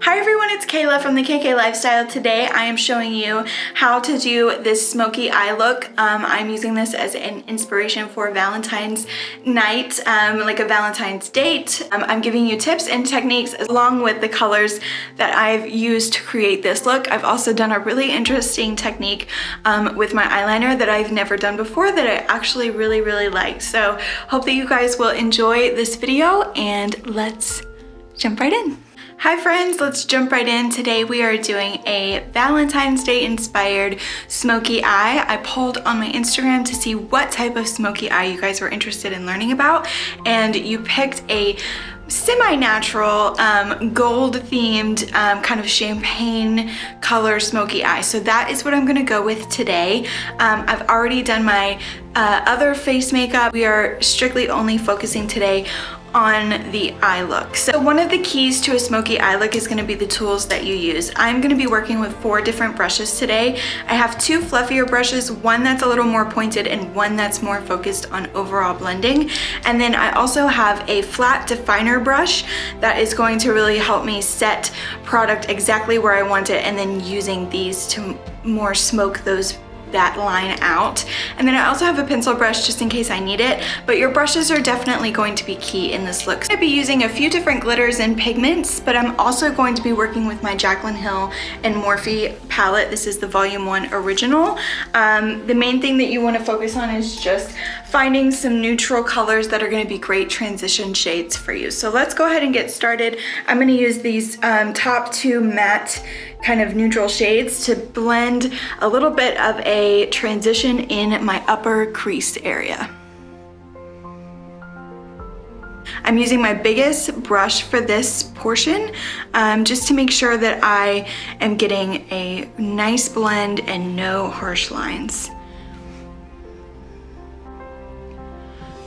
Hi everyone, it's Kayla from the KK Lifestyle. Today I am showing you how to do this smoky eye look. I'm using this as an inspiration for Valentine's night, like a Valentine's date. I'm giving you tips and techniques along with the colors that I've used to create this look. I've also done a really interesting technique with my eyeliner that I've never done before that I actually really like. So hope that you guys will enjoy this video and let's jump right in. Hi friends, let's jump right in. Today we are doing a Valentine's Day inspired smoky eye. I polled on my Instagram to see what type of smoky eye you guys were interested in learning about, and you picked a semi-natural gold themed kind of champagne color smoky eye. So that is what I'm gonna go with today. I've already done my other face makeup. We are strictly only focusing today on the eye look. So one of the keys to a smoky eye look is gonna be the tools that you use. I'm gonna be working with 4 different brushes today. I have 2 fluffier brushes, one that's a little more pointed and one that's more focused on overall blending. And then I also have a flat definer brush that is going to really help me set product exactly where I want it, and then using these to more smoke that line out. And then I also have a pencil brush just in case I need it, but your brushes are definitely going to be key in this look. So I'm gonna be using a few different glitters and pigments, but I'm also going to be working with my Jaclyn Hill and Morphe palette. This is the Volume 1 Original. The main thing that you want to focus on is just finding some neutral colors that are going to be great transition shades for you. So let's go ahead and get started. I'm going to use these top 2 matte kind of neutral shades to blend a little bit of a transition in my upper crease area. I'm using my biggest brush for this portion just to make sure that I am getting a nice blend and no harsh lines.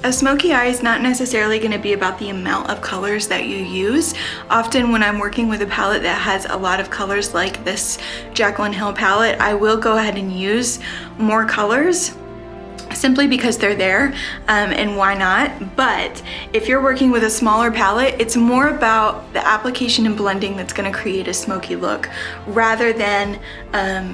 A smoky eye is not necessarily going to be about the amount of colors that you use. Often when I'm working with a palette that has a lot of colors like this Jaclyn Hill palette, I will go ahead and use more colors simply because they're there, and why not? But if you're working with a smaller palette, it's more about the application and blending that's gonna create a smoky look rather than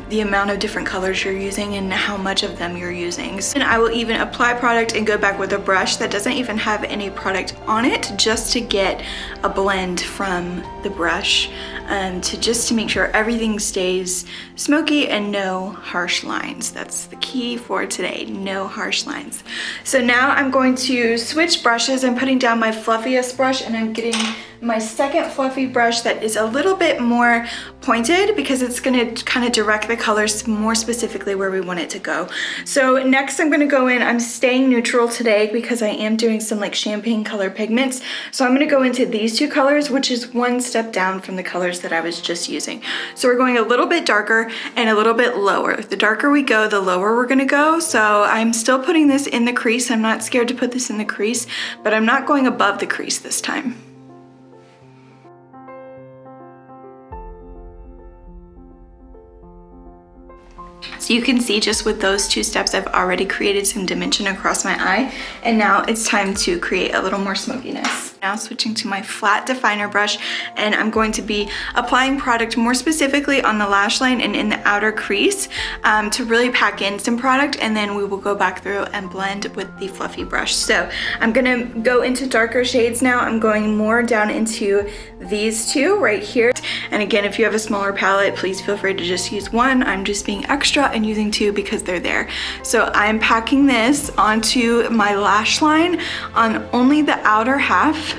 the amount of different colors you're using and how much of them you're using. And I will even apply product and go back with a brush that doesn't even have any product on it, just to get a blend from the brush, to make sure everything stays smoky and no harsh lines. That's the key for today, no harsh lines. So now I'm going to switch brushes. I'm putting down my fluffiest brush and I'm getting my second fluffy brush that is a little bit more pointed because it's gonna kind of direct the colors more specifically where we want it to go. So next I'm gonna go in, I'm staying neutral today because I am doing some like champagne color pigments. So I'm gonna go into these 2 colors, which is one step down from the colors that I was just using. So we're going a little bit darker and a little bit lower. The darker we go, the lower we're gonna go. So I'm still putting this in the crease. I'm not scared to put this in the crease, but I'm not going above the crease this time. So you can see just with those 2 steps, I've already created some dimension across my eye, and now it's time to create a little more smokiness. Now switching to my flat definer brush, and I'm going to be applying product more specifically on the lash line and in the outer crease to really pack in some product, and then we will go back through and blend with the fluffy brush. So I'm gonna go into darker shades now. I'm going more down into these 2 right here. And again, if you have a smaller palette, please feel free to just use 1. I'm just being extra and using 2 because they're there. So I'm packing this onto my lash line on only the outer half.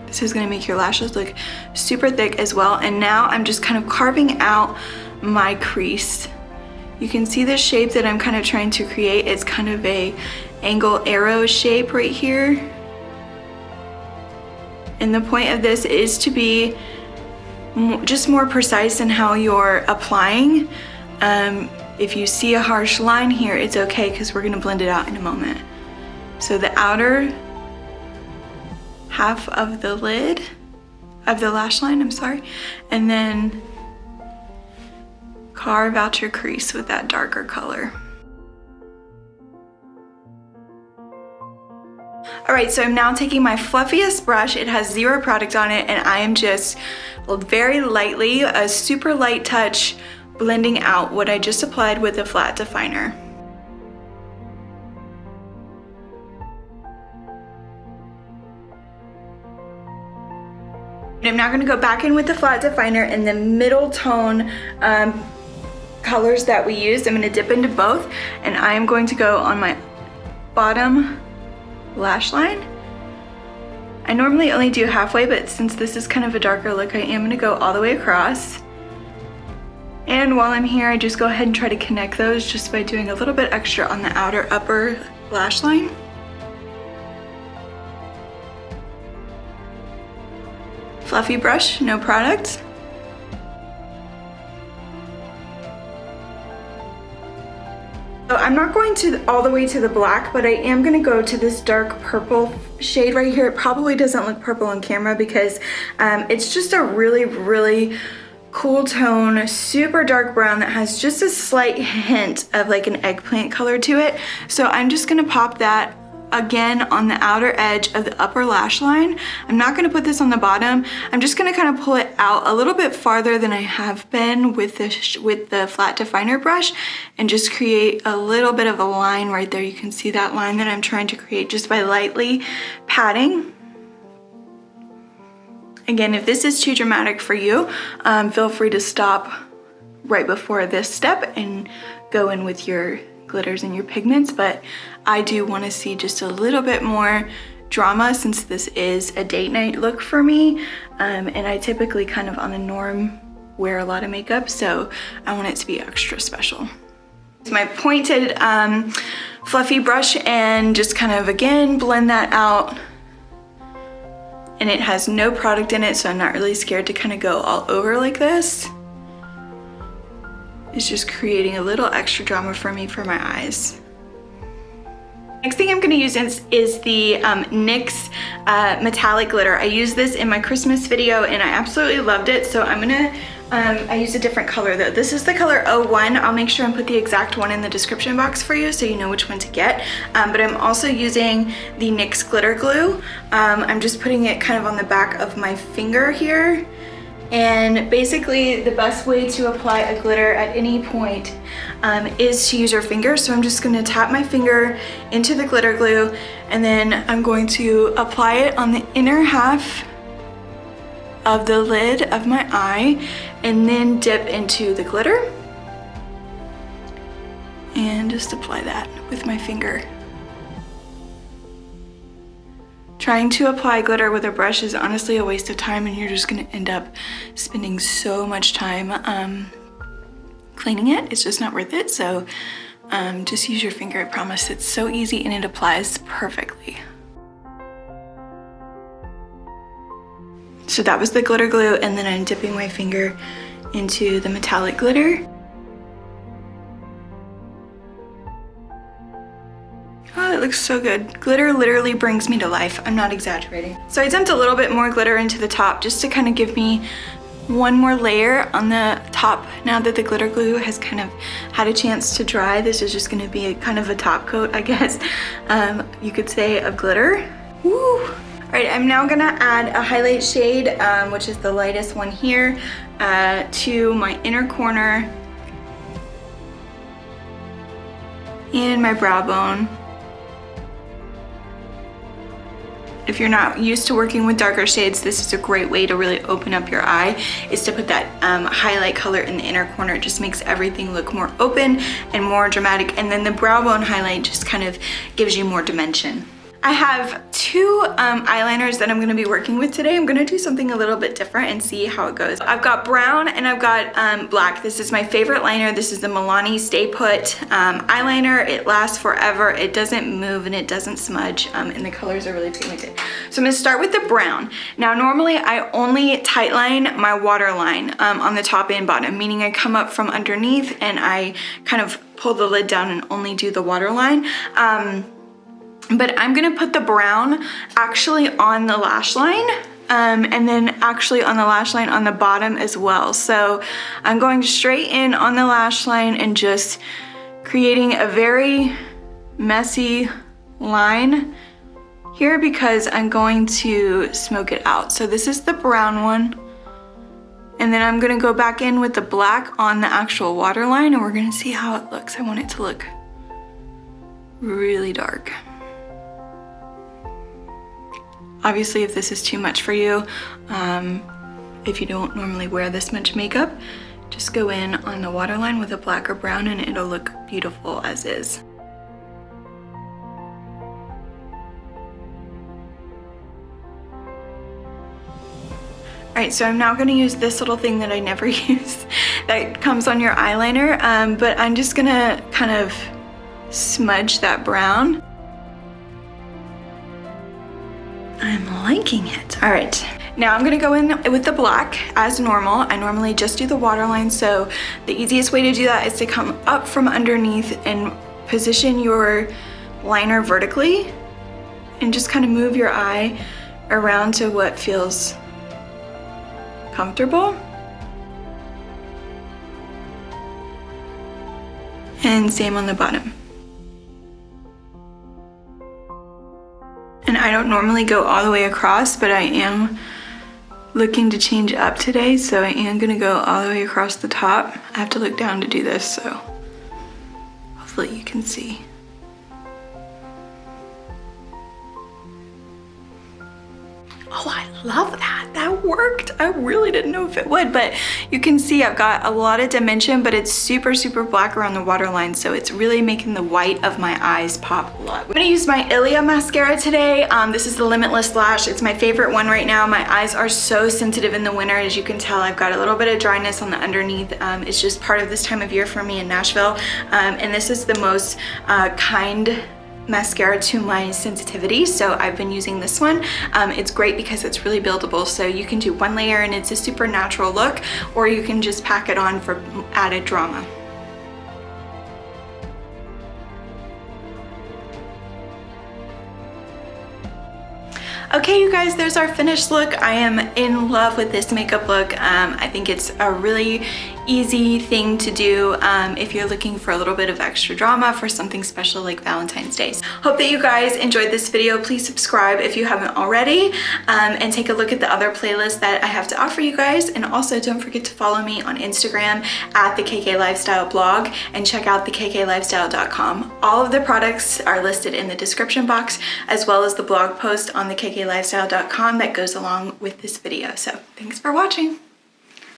This is gonna make your lashes look super thick as well. And now I'm just kind of carving out my crease. You can see the shape that I'm kind of trying to create. It's kind of a angle arrow shape right here. And the point of this is to be just more precise in how you're applying. If you see a harsh line here, it's okay because we're gonna blend it out in a moment. So the outer half of the lid, of the lash line, I'm sorry, and then carve out your crease with that darker color. All right, so I'm now taking my fluffiest brush. It has 0 product on it, and I am just very lightly, a super light touch, blending out what I just applied with a flat definer. I'm now gonna go back in with the flat definer in the middle tone colors that we used. I'm gonna dip into both, and I am going to go on my bottom lash line. I normally only do halfway, but since this is kind of a darker look, I am gonna go all the way across. And while I'm here, I just go ahead and try to connect those just by doing a little bit extra on the outer upper lash line. Fluffy brush, no product. So I'm not going all the way to the black, but I am gonna go to this dark purple shade right here. It probably doesn't look purple on camera because it's just a really, really cool tone, super dark brown that has just a slight hint of like an eggplant color to it. So I'm just gonna pop that again on the outer edge of the upper lash line. I'm not gonna put this on the bottom. I'm just gonna kind of pull it out a little bit farther than I have been with the flat definer brush and just create a little bit of a line right there. You can see that line that I'm trying to create just by lightly patting. Again, if this is too dramatic for you, feel free to stop right before this step and go in with your glitters and your pigments, but I do want to see just a little bit more drama since this is a date night look for me, and I typically kind of on the norm wear a lot of makeup, so I want it to be extra special. It's my pointed fluffy brush and just kind of again blend that out, and it has no product in it, so I'm not really scared to kind of go all over like this. It's just creating a little extra drama for me for my eyes. Next thing I'm gonna use is the NYX metallic glitter. I used this in my Christmas video and I absolutely loved it, so I'm gonna, I used a different color though. This is the color 01. I'll make sure and put the exact one in the description box for you so you know which one to get. But I'm also using the NYX glitter glue. I'm just putting it kind of on the back of my finger here. And basically the best way to apply a glitter at any point is to use your finger. So I'm just gonna tap my finger into the glitter glue, and then I'm going to apply it on the inner half of the lid of my eye and then dip into the glitter and just apply that with my finger. Trying to apply glitter with a brush is honestly a waste of time, and you're just gonna end up spending so much time cleaning it. It's just not worth it. So just use your finger, I promise. It's so easy and it applies perfectly. So that was the glitter glue, and then I'm dipping my finger into the metallic glitter. Oh, it looks so good. Glitter literally brings me to life. I'm not exaggerating. So I dumped a little bit more glitter into the top just to kind of give me one more layer on the top. Now that the glitter glue has kind of had a chance to dry, this is just gonna be a kind of a top coat, I guess, you could say, of glitter. Woo! All right, I'm now gonna add a highlight shade, which is the lightest one here, to my inner corner and my brow bone. If you're not used to working with darker shades, this is a great way to really open up your eye, is to put that highlight color in the inner corner. It just makes everything look more open and more dramatic. And then the brow bone highlight just kind of gives you more dimension. I have two eyeliners that I'm gonna be working with today. I'm gonna do something a little bit different and see how it goes. I've got brown and I've got black. This is my favorite liner. This is the Milani Stay Put eyeliner. It lasts forever. It doesn't move and it doesn't smudge, and the colors are really pigmented. So I'm gonna start with the brown. Now normally I only tightline my waterline on the top and bottom, meaning I come up from underneath and I kind of pull the lid down and only do the waterline. But I'm gonna put the brown actually on the lash line, and then actually on the lash line on the bottom as well. So I'm going straight in on the lash line and just creating a very messy line here because I'm going to smoke it out. So this is the brown one. And then I'm gonna go back in with the black on the actual waterline and we're gonna see how it looks. I want it to look really dark. Obviously, if this is too much for you, if you don't normally wear this much makeup, just go in on the waterline with a black or brown and it'll look beautiful as is. All right, so I'm now gonna use this little thing that I never use that comes on your eyeliner, but I'm just gonna kind of smudge that brown. I'm liking it. All right, now I'm gonna go in with the black as normal. I normally just do the waterline, so the easiest way to do that is to come up from underneath and position your liner vertically and just kind of move your eye around to what feels comfortable. And same on the bottom. And I don't normally go all the way across, but I am looking to change up today, so I am gonna go all the way across the top. I have to look down to do this, so hopefully you can see. Oh, I love that. That worked. I really didn't know if it would, but you can see I've got a lot of dimension, but it's super, super black around the waterline, so it's really making the white of my eyes pop a lot. I'm gonna use my Ilia mascara today. This is the Limitless Lash. It's my favorite one right now. My eyes are so sensitive in the winter. As you can tell, I've got a little bit of dryness on the underneath. It's just part of this time of year for me in Nashville. And this is the most kind mascara to my sensitivity, so I've been using this one. It's great because it's really buildable, so you can do one layer and it's a super natural look, or you can just pack it on for added drama. Okay, you guys, there's our finished look. I am in love with this makeup look. I think it's a really easy thing to do if you're looking for a little bit of extra drama for something special like Valentine's Day. Hope that you guys enjoyed this video. Please subscribe if you haven't already, and take a look at the other playlists that I have to offer you guys. And also don't forget to follow me on Instagram at the KK Lifestyle blog and check out thekklifestyle.com. All of the products are listed in the description box, as well as the blog post on the KKLifestyle.com that goes along with this video. So thanks for watching.